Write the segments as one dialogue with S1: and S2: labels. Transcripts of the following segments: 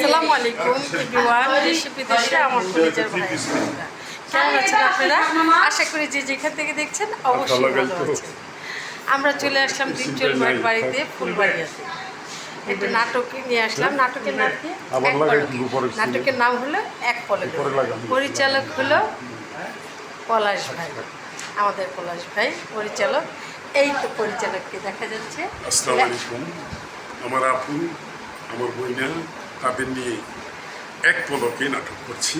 S1: আসসালামু আলাইকুম এভরিওয়ান, দেশে বিদেশে আমার কলেজের ভাই বোনেরা, কেমন আছেন আপনারা? আশা করি যে যেখান থেকে দেখছেন অবশ্যই ভালো আছেন। আমরা চলে আসলাম ডিপজল ভাইয়ের বাড়িতে ফুলবাড়িয়াতে। একটা নাটক নিয়ে আসলাম। নাটকের নাম কি? এক পলকে। নাটকের নাম হলো এক পলকে। পরিচালক হলো পলাশ ভাই, আমাদের পলাশ ভাই পরিচালক। এই তো পরিচালককে দেখা যাচ্ছে।
S2: আসসালামু আলাইকুম। আমার আপু, আমার বইনা, তাদের নিয়ে এক পলকে নাটক করছি।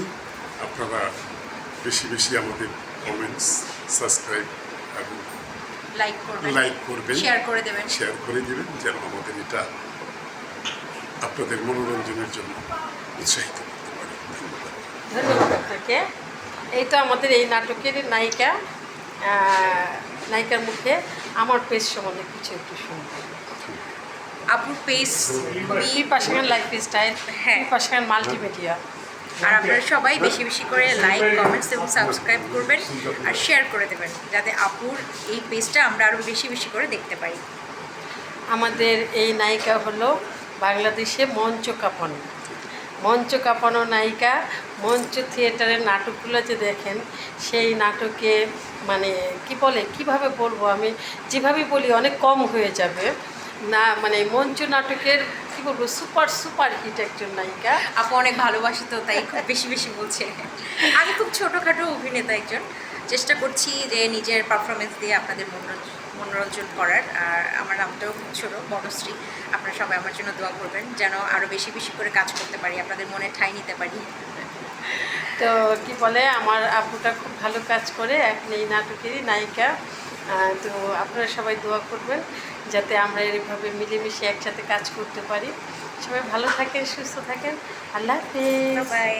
S2: আপনারা বেশি বেশি আমাদের কমেন্টস, সাবস্ক্রাইব এবং লাইক করবেন, শেয়ার করে দেবেন, যেন আমাদের এটা আপনাদের মনোরঞ্জনের জন্য উৎসাহিত করতে পারে।
S1: ধন্যবাদ আপনাকে। এই তো আমাদের এই নাটকের নায়িকার মুখে আমার পেজ সম্বন্ধে কিছু একটু শুনবো।
S3: আপুর পেজ
S1: পাশান লাইফস্টাইল, হ্যাঁ, পাশান মাল্টিমিডিয়া।
S3: আর আপনারা সবাই বেশি বেশি করে লাইক, কমেন্টস এবং সাবস্ক্রাইব করবেন আর শেয়ার করে দেবেন, যাতে আপুর এই পেজটা আমরা আরও বেশি বেশি করে দেখতে পাই।
S1: আমাদের এই নায়িকা হলো বাংলাদেশে মঞ্চ কাঁপানো নায়িকা। মঞ্চ থিয়েটারের নাটকগুলো যে দেখেন, সেই নাটকে মানে কীভাবে বলবো, আমি যেভাবে বলি অনেক কম হয়ে যাবে না। মানে মঞ্চ নাটকের কী বলবো, সুপার হিট একজন নায়িকা।
S3: আপু অনেক ভালোবাসি তো, তাই খুব বেশি বেশি বলছে। আমি খুব ছোটোখাটো অভিনেতা একজন, চেষ্টা করছি যে নিজের পারফরমেন্স দিয়ে আপনাদের মনোরঞ্জন করার। আর আমার নামটাও খুব ছোটো, বনশ্রী। আপনারা সবাই আমার জন্য দোয়া করবেন, যেন আরও বেশি বেশি করে কাজ করতে পারি, আপনাদের মনে ঠাঁই নিতে পারি।
S1: তো কি বলে, আমার আপুটা খুব ভালো কাজ করে, এখন এই নাটকেরই নায়িকা। তো আপনারা সবাই দোয়া করবেন যাতে আমরা এরভাবে মিলেমিশে একসাথে কাজ করতে পারি। সবাই ভালো থাকেন, সুস্থ থাকেন। আল্লাহ হাফেজ।
S3: বাই।